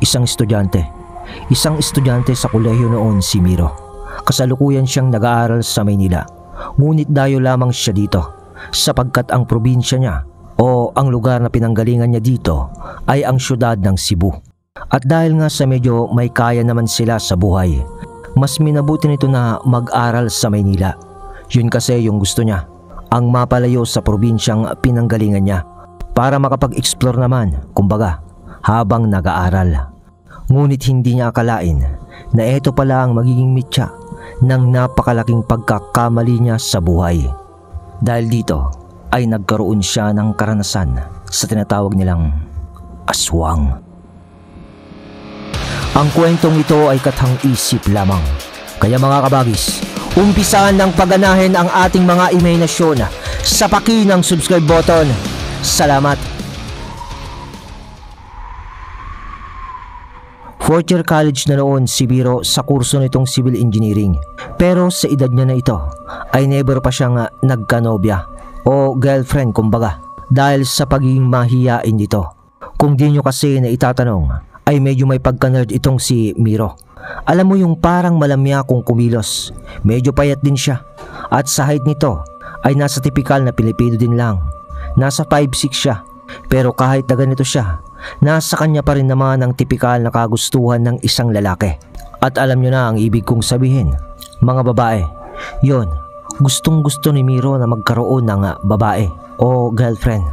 Isang estudyante. Isang estudyante sa kolehiyo noon si Miro. Kasalukuyan siyang nag-aaral sa Maynila. Ngunit dayo lamang siya dito sapagkat ang probinsya niya o ang lugar na pinanggalingan niya dito ay ang syudad ng Cebu. At dahil nga sa medyo may kaya naman sila sa buhay, mas minabuti nito na mag-aral sa Maynila. Yun kasi yung gusto niya, ang mapalayo sa probinsyang pinanggalingan niya para makapag-explore naman, kumbaga, habang nag-aaral. Ngunit hindi niya akalain na ito pala ang magiging mitya ng napakalaking pagkakamali niya sa buhay. Dahil dito ay nagkaroon siya ng karanasan sa tinatawag nilang aswang. Ang kwentong ito ay kathang-isip lamang. Kaya mga kabagis, umpisaan ng pagganahin ang ating mga imahinasyon sa paki ng subscribe button. Salamat! Fourth year college na noon si Miro sa kurso nitong civil engineering. Pero sa edad niya na ito ay never pa siyang nagkanobya o girlfriend kumbaga dahil sa pagiging mahiyain dito. Kung di nyo kasi na itatanong ay medyo may pagka-nerd itong si Miro. Alam mo yung parang malamya kung kumilos. Medyo payat din siya. At sa height nito ay nasa tipikal na Pilipino din lang. Nasa 5'6" siya. Pero kahit na ganito siya, nasa kanya pa rin naman ang tipikal na kagustuhan ng isang lalaki. At alam nyo na ang ibig kong sabihin, mga babae. Yon, gustong gusto ni Miro na magkaroon ng babae o girlfriend.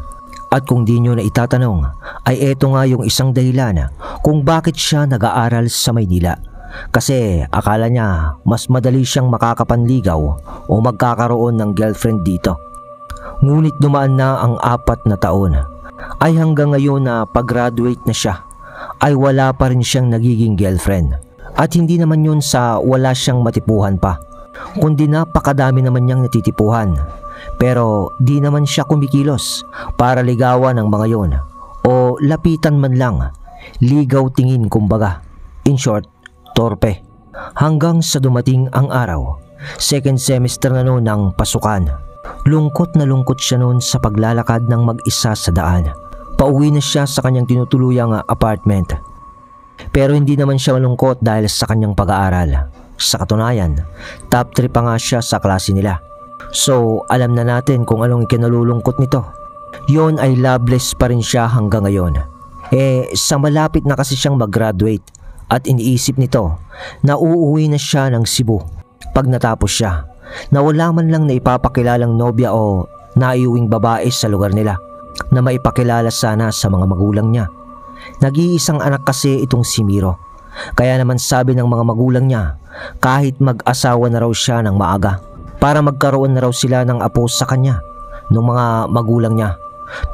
At kung di nyo na itatanong, ay eto nga yung isang dahilan kung bakit siya nag-aaral sa Maynila. Kasi akala niya mas madali siyang makakapanligaw o magkakaroon ng girlfriend dito. Ngunit dumaan na ang 4 na taon, ay hanggang ngayon na pag-graduate na siya, ay wala pa rin siyang nagiging girlfriend. At hindi naman yun sa wala siyang matipuhan pa, kundi napakadami naman niyang natitipuhan. Pero di naman siya kumikilos para ligawan ng mga yon o lapitan man lang. Ligaw tingin kumbaga. In short, torpe. Hanggang sa dumating ang araw, second semester na noon ng pasukan. Lungkot na lungkot siya noon sa paglalakad ng mag-isa sa daan. Pauwi na siya sa kanyang tinutuluyang apartment. Pero hindi naman siya malungkot dahil sa kanyang pag-aaral. Sa katunayan, top 3 pa nga siya sa klase nila. So, alam na natin kung anong ikinalulungkot nito. Yon ay loveless pa rin siya hanggang ngayon. Sa malapit na kasi siyang mag-graduate at iniisip nito na uuwi na siya ng Cebu pag natapos siya, na wala man lang na ipapakilalang nobya o naiuwing babae sa lugar nila na maipakilala sana sa mga magulang niya. Nag-iisang anak kasi itong si Miro. Kaya naman sabi ng mga magulang niya kahit mag-asawa na raw siya ng maaga para magkaroon na raw sila ng apo sa kanya ng mga magulang niya.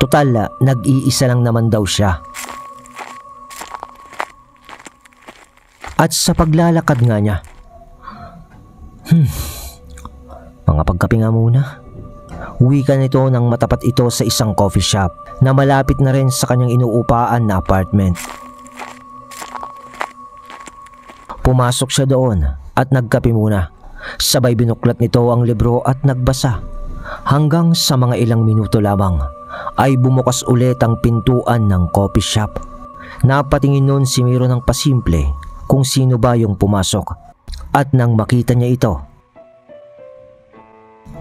Total, nag-iisa lang naman daw siya. At sa paglalakad nga niya, mga pagkape nga muna. Uwi ka nito nang matapat ito sa isang coffee shop na malapit na rin sa kanyang inuupaan na apartment. Pumasok siya doon at nagkape muna. Sabay binuklat nito ang libro at nagbasa. Hanggang sa mga ilang minuto lamang ay bumukas ulit ang pintuan ng coffee shop. Napatingin noon si Miro ng pasimple kung sino ba yung pumasok. At nang makita niya ito,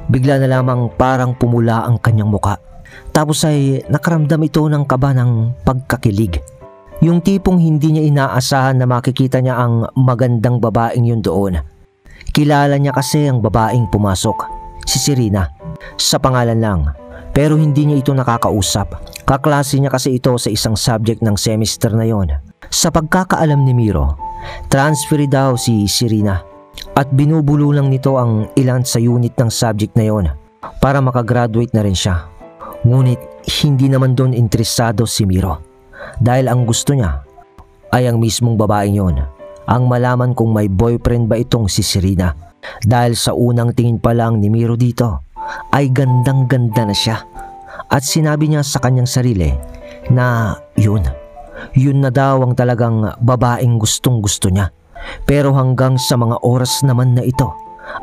bigla na lamang parang pumula ang kanyang muka. Tapos ay nakaramdam ito ng kaba ng pagkakilig. Yung tipong hindi niya inaasahan na makikita niya ang magandang babaeng yun doon. Kilala niya kasi ang babaeng pumasok, si Serena, sa pangalan lang. Pero hindi niya ito nakakausap. Kaklase niya kasi ito sa isang subject ng semester na yon. Sa pagkakaalam ni Miro, transfer daw si Serena at binubulo lang nito ang ilan sa unit ng subject na yon para makagraduate na rin siya. Ngunit hindi naman doon interesado si Miro dahil ang gusto niya ay ang mismong babaeng yon, ang malaman kung may boyfriend ba itong si Serena. Dahil sa unang tingin pa lang ni Miro dito ay gandang-ganda na siya. At sinabi niya sa kanyang sarili na yun na daw ang talagang babaeng gustong-gusto niya. Pero hanggang sa mga oras naman na ito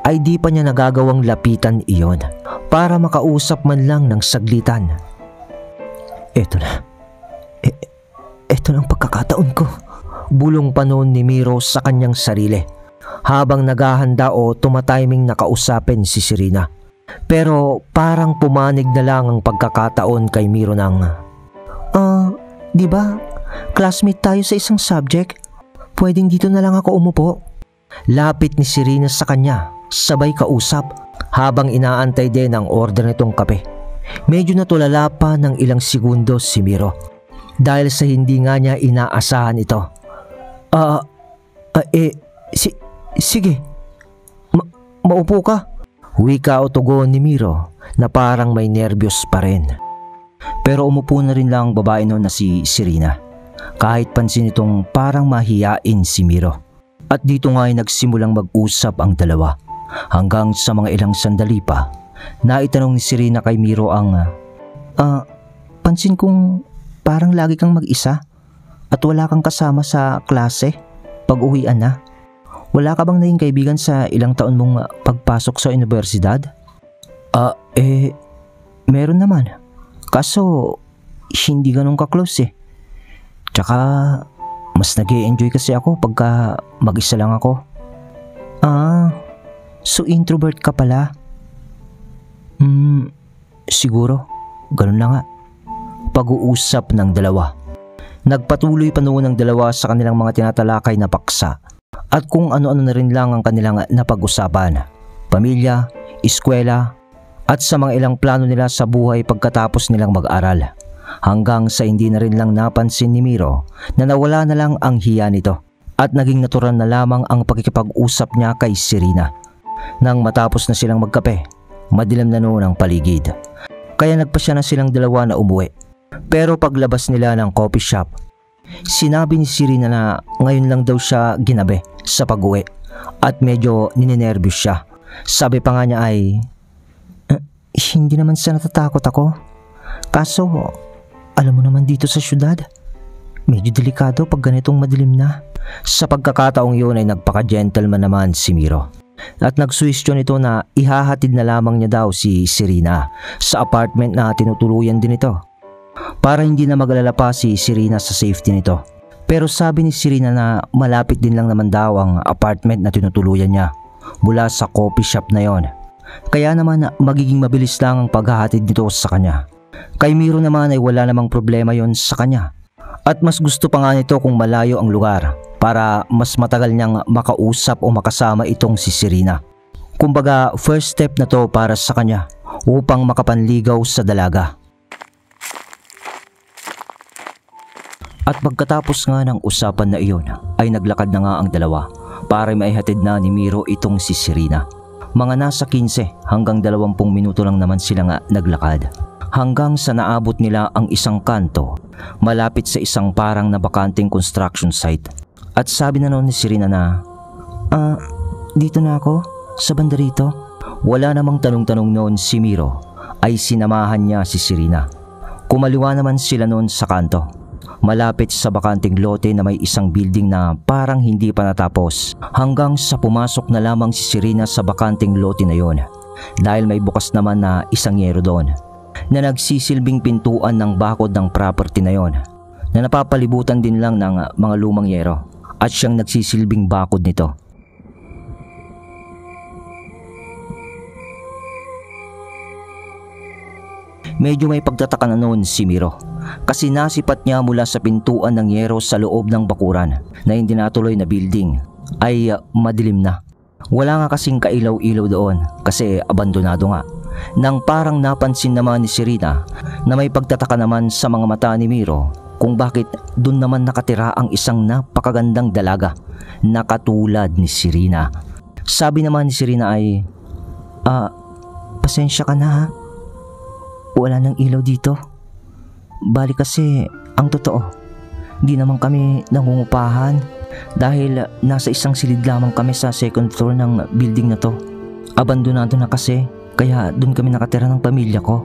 ay di pa niya nagagawang lapitan iyon para makausap man lang ng saglitan. Eto na ang pagkakataon ko. Bulong pa noon ni Miro sa kanyang sarili habang naghahanda o tumatiming na kausapin si Serena. Pero parang pumanig na lang ang pagkakataon kay Miro ng, di ba? Classmate tayo sa isang subject. Pwedeng dito na lang ako umupo. Lapit ni Serena sa kanya, sabay kausap habang inaantay din ang order nitong kape. Medyo natulala pa ng ilang segundo si Miro dahil sa hindi nga niya inaasahan ito. Sige. Maupo ka. Wika o tugon ni Miro na parang may nervyos pa rin. Pero umupo na rin lang ang babae noon na si Serena. Kahit pansin itong parang mahiyain si Miro. At dito nga ay nagsimulang mag-usap ang dalawa. Hanggang sa mga ilang sandali pa, naitanong ni Serena kay Miro ang, pansin kong parang lagi kang mag-isa at wala kang kasama sa klase pag uwian na. Wala ka bang naging kaibigan sa ilang taon mong pagpasok sa universidad? Meron naman. Kaso, hindi ganun ka-close eh. Tsaka, mas nag-e-enjoy kasi ako pagka mag-isa lang ako. So introvert ka pala? Siguro. Ganun na nga. Pag-uusap ng dalawa. Nagpatuloy pa noon ang dalawa sa kanilang mga tinatalakay na paksa. At kung ano-ano na rin lang ang kanilang napag-usapan. Pamilya, eskwela, at sa mga ilang plano nila sa buhay pagkatapos nilang mag-aral. Hanggang sa hindi na rin lang napansin ni Miro na nawala na lang ang hiya nito at naging natural na lamang ang pakikipag-usap niya kay Serena. Nang matapos na silang magkape, madilim na noon ang paligid. Kaya nagpasya na silang dalawa na umuwi. Pero paglabas nila ng coffee shop, sinabi ni Serena na ngayon lang daw siya ginabi sa pag-uwi at medyo ninenervyos siya. Sabi pa nga niya ay, hindi naman sa natatakot ako. Kaso, alam mo naman dito sa syudad, medyo delikado pag ganitong madilim na. Sa pagkakataong yun ay nagpaka-gentleman naman si Miro. At nagsuwestyon ito na ihahatid na lamang niya daw si Serena sa apartment na tinutuluyan din ito. Para hindi na mag-alala pa si Serena sa safety nito. Pero sabi ni Serena na malapit din lang naman daw ang apartment na tinutuluyan niya mula sa coffee shop na yon. Kaya naman magiging mabilis lang ang paghahatid nito sa kanya. Kay Miro naman ay wala namang problema yon sa kanya. At mas gusto pa nga nito kung malayo ang lugar para mas matagal niyang makausap o makasama itong si Serena. Kumbaga first step na to para sa kanya upang makapanligaw sa dalaga. At pagkatapos nga ng usapan na iyon ay naglakad na nga ang dalawa para maihatid na ni Miro itong si Serena. Mga nasa 15 hanggang 20 minuto lang naman sila nga naglakad. Hanggang sa naabot nila ang isang kanto malapit sa isang parang nabakanting construction site. At sabi na noon ni Serena na, dito na ako sa banda rito. Wala namang tanong-tanong noon si Miro ay sinamahan niya si Serena. Kumaliwa naman sila noon sa kanto. Malapit sa bakanting lote na may isang building na parang hindi pa natapos hanggang sa pumasok na lamang si Serena sa bakanting lote na yon dahil may bukas naman na isang yero doon na nagsisilbing pintuan ng bakod ng property na yon na napapalibutan din lang ng mga lumang yero at siyang nagsisilbing bakod nito. Medyo may pagtataka na noon si Miro kasi nasipat niya mula sa pintuan ng yero sa loob ng bakuran na hindi natuloy na building ay madilim na. Wala nga kasing kailaw-ilaw doon kasi abandonado nga. Nang parang napansin naman ni Serena na may pagtataka naman sa mga mata ni Miro kung bakit doon naman nakatira ang isang napakagandang dalaga na katulad ni Serena. Sabi naman ni Serena ay, pasensya ka na ha. Wala nang ilaw dito. Bali kasi ang totoo, di naman kami nangungupahan dahil nasa isang silid lamang kami sa second floor ng building na to. Abandonado na kasi kaya doon kami nakatira ng pamilya ko.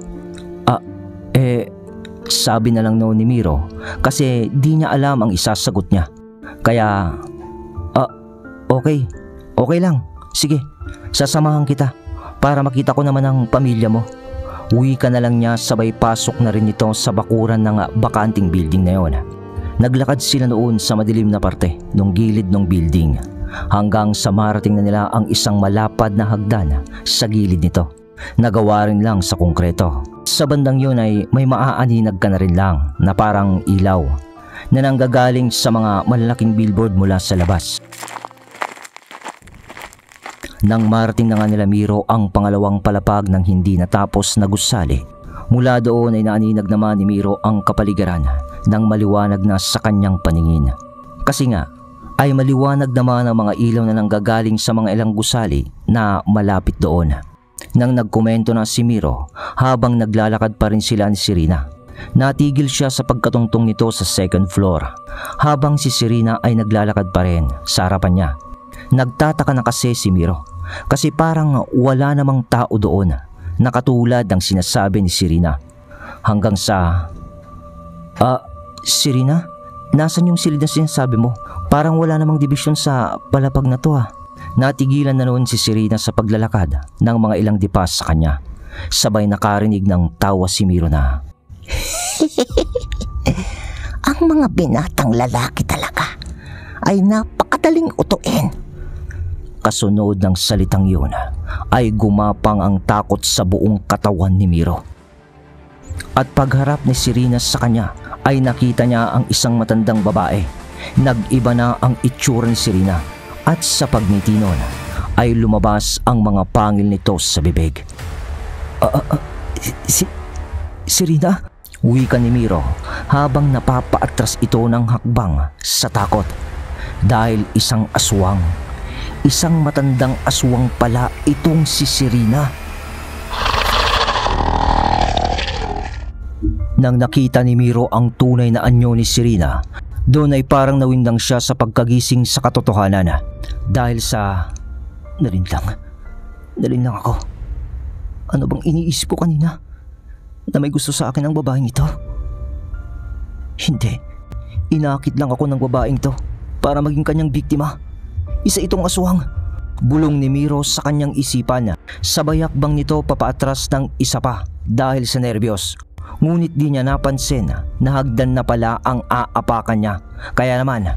Sabi na lang noon ni Miro kasi di niya alam ang isasagot niya. Kaya, okay lang. Sige, sasamahan kita para makita ko naman ang pamilya mo. Uwi ka na lang niya sabay pasok na rin ito sa bakuran ng bakanting building na yon. Naglakad sila noon sa madilim na parte ng gilid ng building hanggang sa marating na nila ang isang malapad na hagdan sa gilid nito. Nagawa rin lang sa konkreto. Sa bandang yun ay may maaaninag ka na rin lang na parang ilaw na nanggagaling sa mga malalaking billboard mula sa labas. Nang marating na nga nila Miro ang pangalawang palapag ng hindi natapos na gusali, mula doon ay naaninag naman ni Miro ang kapaligiran ng maliwanag na sa kanyang paningin. Kasi nga ay maliwanag naman ang mga ilaw na nanggagaling sa mga ilang gusali na malapit doon. Nang nagkomento na si Miro habang naglalakad pa rin sila ni Serena, natigil siya sa pagkatungtong nito sa second floor habang si Serena ay naglalakad pa rin sa harapan niya. Nagtataka na kasi si Miro kasi parang wala namang tao doon na katulad ng sinasabi ni Serena. Hanggang sa, Serena, nasan yung silid na sinasabi mo? Parang wala namang dibisyon sa palapag na to ah. Natigilan na noon si Serena sa paglalakad ng mga ilang dipas sa kanya. Sabay nakarinig ng tawa si Miro na, Ang mga binatang lalaki talaga ay napakadaling utuin. Kasunod ng salitang yun ay gumapang ang takot sa buong katawan ni Miro. At pagharap ni Serena sa kanya ay nakita niya ang isang matandang babae. Nag-iba na ang itsura ni Serena at sa pagngiti nun ay lumabas ang mga pangil nito sa bibig. Serena? Wika ni Miro habang napapaatras ito ng hakbang sa takot. Dahil isang aswang, isang matandang aswang pala itong si Serena. Nang nakita ni Miro ang tunay na anyo ni Serena, doon ay parang nawindang siya sa pagkagising sa katotohanan dahil sa nalinlang ako. Ano bang iniisip ko kanina? Na may gusto sa akin ang babaeng ito? Hindi. Inakit lang ako ng babaeng to para maging kanyang biktima. Isa itong aswang. Bulong ni Miro sa kanyang isipan. Sabay hakbang nito papaatras ng isa pa dahil sa nerbiyos. Ngunit di niya napansin na hagdan na pala ang aapakan niya. Kaya naman,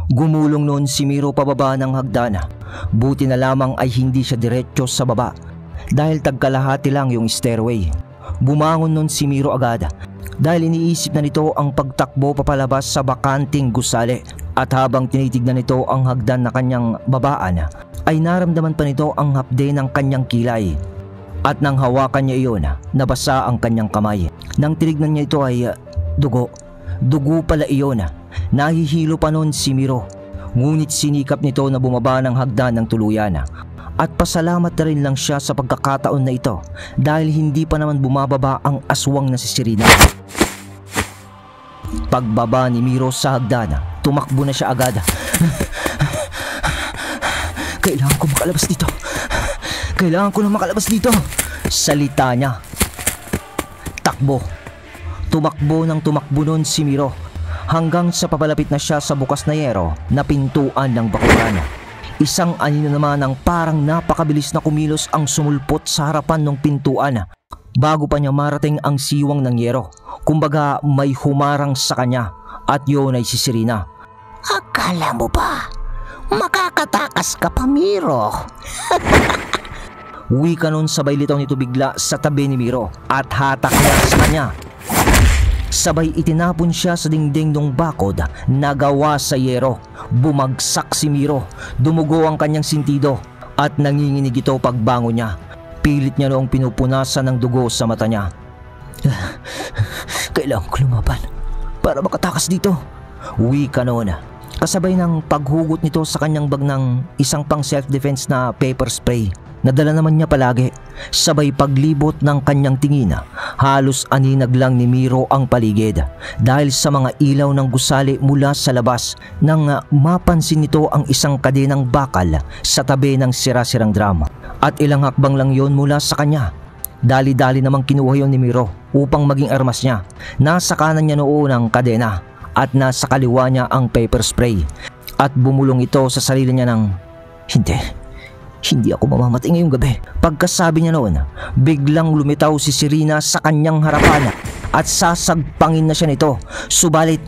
gumulong noon si Miro pababa ng hagdan. Buti na lamang ay hindi siya diretso sa baba dahil tagkalahati lang yung stairway. Bumangon noon si Miro agad dahil iniisip na nito ang pagtakbo papalabas sa bakanting gusali. At habang tinitignan nito ang hagdan na kanyang babaan ay naramdaman pa nito ang hapde ng kanyang kilay. At nang hawakan niya iyon, nabasa ang kanyang kamay. Nang tinignan niya ito ay dugo. Dugo pala iyon. Nahihilo pa noon si Miro. Ngunit sinikap nito na bumaba ng hagdan ng tuluyan. At pasalamat na rin lang siya sa pagkakataon na ito dahil hindi pa naman bumababa ang aswang na si Serena. Pagbaba ni Miro sa hagdan, tumakbo na siya agad. Kailangan ko makalabas dito. Kailangan ko na makalabas dito. Salita niya. Takbo. Tumakbo ng tumakbo noon si Miro hanggang sa papalapit na siya sa bukas na yero na pintuan ng bakuran. Isang anino naman ang parang napakabilis na kumilos ang sumulpot sa harapan ng pintuan bago pa niya marating ang siwang ng yero. Kumbaga may humarang sa kanya at yun ay si Serena. Akala mo ba makakatakas ka pa, Miro? Wika nun sabay litaw nito bigla sa tabi ni Miro at hatak niya sa kanya. Sabay itinapon siya sa dingding ng bakod na gawa sa yero. Bumagsak si Miro, dumugo ang kanyang sintido at nanginginig ito pagbangon niya. Pilit niya noong pinupunasan ng dugo sa mata niya. Kailangan ko lumaban para makatakas dito. Wika noon. Kasabay ng paghugot nito sa kanyang bag ng isang pang self-defense na paper spray. Nadala naman niya palagi. Sabay paglibot ng kanyang tingin, halos aninag lang ni Miro ang paligid dahil sa mga ilaw ng gusali mula sa labas nang mapansin nito ang isang kadenang bakal sa tabi ng sira-sirang drum. At ilang hakbang lang yon mula sa kanya. Dali-dali namang kinuha yon ni Miro upang maging armas niya. Nasa kanan niya noon ang kadena at nasa kaliwa niya ang paper spray. At bumulong ito sa sarili niya ng, Hindi ako mamamatay ngayong gabi. Pagkasabi niya noon, biglang lumitaw si Serena sa kanyang harapan at sasagpangin na siya nito. Subalit,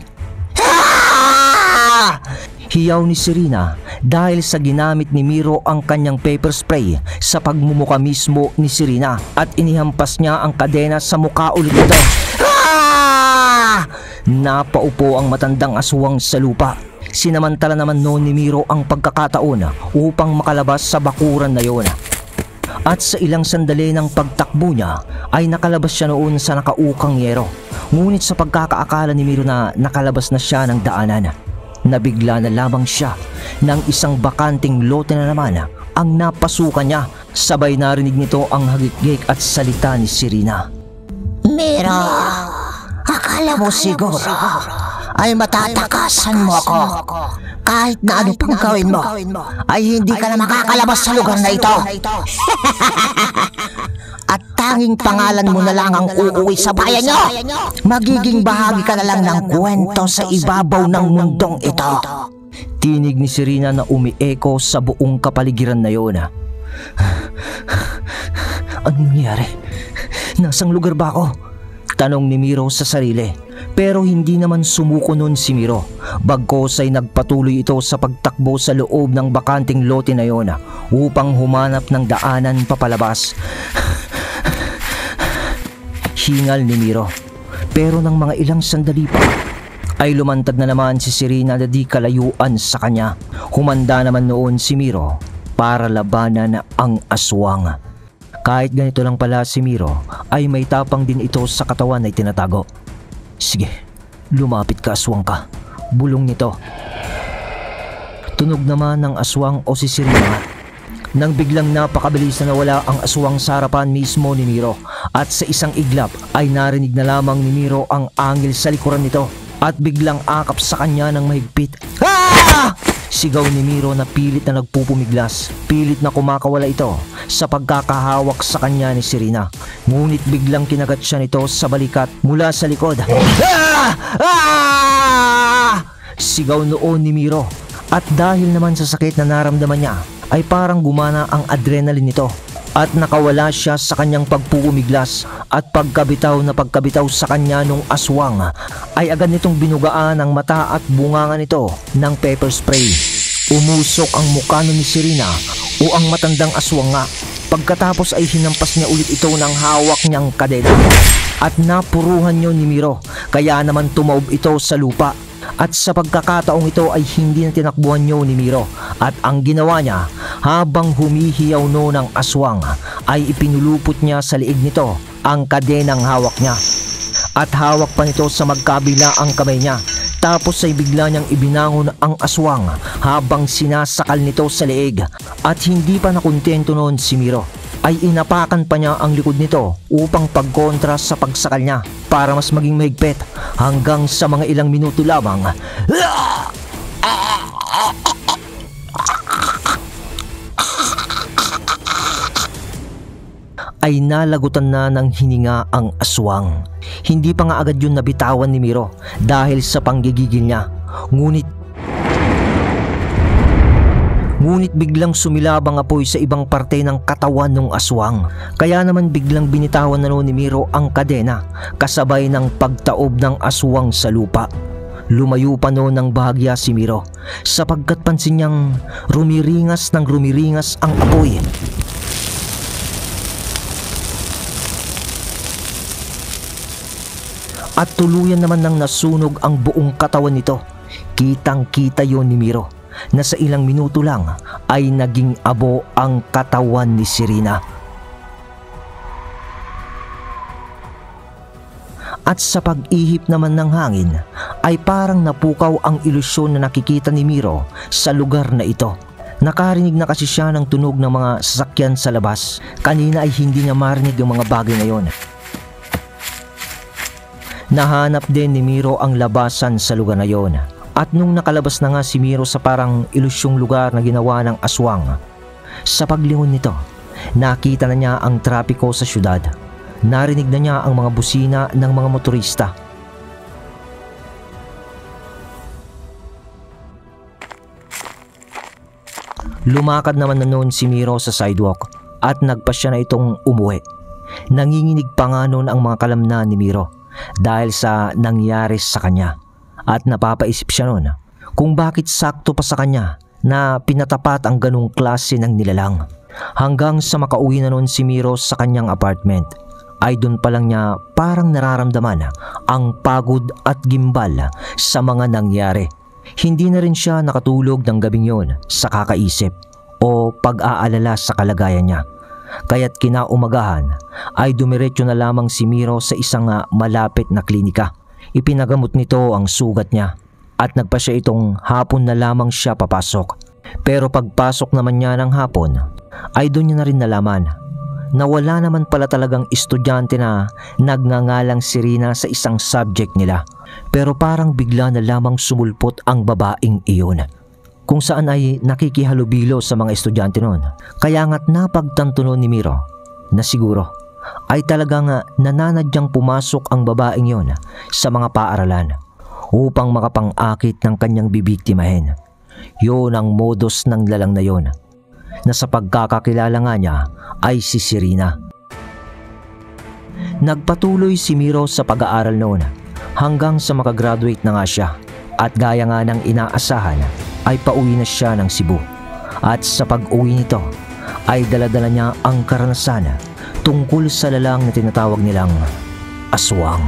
"Ah!" Hiyaw ni Serena dahil sa ginamit ni Miro ang kanyang paper spray sa pagmumuka mismo ni Serena at inihampas niya ang kadena sa mukha ulit nito. Ah! Napaupo ang matandang aswang sa lupa. Sinamantala naman noon ni Miro ang pagkakataon upang makalabas sa bakuran na yon. At sa ilang sandali ng pagtakbo niya ay nakalabas siya noon sa nakaukang yero. Ngunit sa pagkakaakala ni Miro na nakalabas na siya ng daanan, nabigla na lamang siya ng isang bakanting lote na naman ang napasukan niya. Sabay narinig nito ang hagik-gik at salita ni Serena. Miro, akala mo siguro ay matatakasan mo ako. Kahit na ano pang gawin mo, ay hindi ka na makakalabas sa lugar na ito. At tanging pangalan mo na lang ang uuwi sa bayan nyo. Magiging bahagi ka na lang ng kwento sa ibabaw ng mundong ito. Tinig ni Serena na umieko sa buong kapaligiran na yon. Anong nangyari? Nasang lugar ba ako? Tanong ni Miro sa sarili. Pero hindi naman sumuko nun si Miro. Bagkos ay nagpatuloy ito sa pagtakbo sa loob ng bakanting lote na yon upang humanap ng daanan papalabas. Hingal ni Miro. Pero ng mga ilang sandali pa ay lumantad na naman si Serena na di kalayuan sa kanya. Humanda naman noon si Miro para labanan ang aswang. Kahit ganito lang pala si Miro ay may tapang din ito sa katawan na itinatago. Sige, lumapit ka aswang ka. Bulong nito. Tunog naman ng aswang o si Serena nang biglang napakabilis na nawala ang aswang sa harapan mismo ni Miro at sa isang iglap ay narinig na lamang ni Miro ang angil sa likuran nito at biglang akap sa kanya ng mahigpit. Ah! Sigaw ni Miro na pilit na nagpupumiglas. Pilit na kumakawala ito sa pagkakahawak sa kanya ni Serena. Ngunit biglang kinagat siya nito sa balikat mula sa likod. Ah! Ah! Sigaw noon ni Miro. At dahil naman sa sakit na naramdaman niya, ay parang gumana ang adrenaline nito. At nakawala siya sa kanyang pagpupumiglas at pagkabitaw sa kanya nung aswang ay agad nitong binugaan ang mata at bungangan nito ng pepper spray. Umusok ang mukha ni Serena o ang matandang aswang nga. Pagkatapos ay hinampas niya ulit ito ng hawak niyang kadena at napuruhan niyo ni Miro, kaya naman tumaob ito sa lupa. At sa pagkakataong ito ay hindi na tinakbuhan niyo ni Miro at ang ginawa niya habang humihiyaw no ng aswang ay ipinulupot niya sa liig nito ang kadenang hawak niya at hawak pa nito sa magkabila ang kamay niya. Tapos ay bigla niyang ibinangon ang aswang habang sinasakal nito sa liig at hindi pa nakontento noon si Miro ay inapakan pa niya ang likod nito upang pagkontra sa pagsakal niya para mas maging mahigpit hanggang sa mga ilang minuto lamang. Ay nalagutan na ng hininga ang aswang. Hindi pa nga agad yun nabitawan ni Miro dahil sa panggigigil niya. Ngunit biglang sumilabang apoy sa ibang parte ng katawan ng aswang. Kaya naman biglang binitawan na noon ni Miro ang kadena kasabay ng pagtaob ng aswang sa lupa. Lumayo pa noon ng bahagya si Miro sapagkat pansin niyang rumiringas ng rumiringas ang apoy. At tuluyan naman nang nasunog ang buong katawan nito. Kitang-kita yon ni Miro na sa ilang minuto lang ay naging abo ang katawan ni Serena. At sa pag-ihip naman ng hangin ay parang napukaw ang ilusyon na nakikita ni Miro sa lugar na ito. Nakarinig na kasi siya ng tunog ng mga sasakyan sa labas. Kanina ay hindi niya marinig ang mga bagay na yon. Nahanap din ni Miro ang labasan sa lugar na yon. At nung nakalabas na nga si Miro sa parang ilusyong lugar na ginawa ng aswang, sa paglingon nito, nakita na niya ang trapiko sa syudad. Narinig na niya ang mga busina ng mga motorista. Lumakad naman na noon si Miro sa sidewalk at nagpasya na itong umuwi. Nanginginig pa nga noon ang mga kalamnan ni Miro dahil sa nangyari sa kanya. At napapaisip siya noon kung bakit sakto pa sa kanya na pinatapat ang ganong klase ng nilalang. Hanggang sa makauwi na noon si Miro sa kanyang apartment, ay doon pa lang niya parang nararamdaman ang pagod at gimbal sa mga nangyari. Hindi na rin siya nakatulog ng gabing yon sa kakaisip o pag-aalala sa kalagayan niya. Kaya't kinaumagahan ay dumiretso na lamang si Miro sa isang malapit na klinika. Ipinagamot nito ang sugat niya at nagpa siya itong hapon na lamang siya papasok. Pero pagpasok naman niya ng hapon ay doon niya na rin nalaman na wala naman pala talagang estudyante na nagngangalang si Rina sa isang subject nila. Pero parang bigla na lamang sumulpot ang babaeng iyon, kung saan ay nakikihalubilo sa mga estudyante noon. Kaya nga't napagtanto noon ni Miro na siguro ay talagang nananadyang pumasok ang babaeng yon sa mga paaralan upang makapang-akit ng kanyang bibiktimahin. Yun ang modus ng lalang na yon, na sa pagkakakilala nga niya ay si Rina. Nagpatuloy si Miro sa pag-aaral noon hanggang sa makagraduate na nga siya, at gaya nga ng inaasahan ay pauwi na siya ng Cebu. At sa pag-uwi nito ay daladala niya ang karanasan tungkol sa lalang na tinatawag nilang aswang.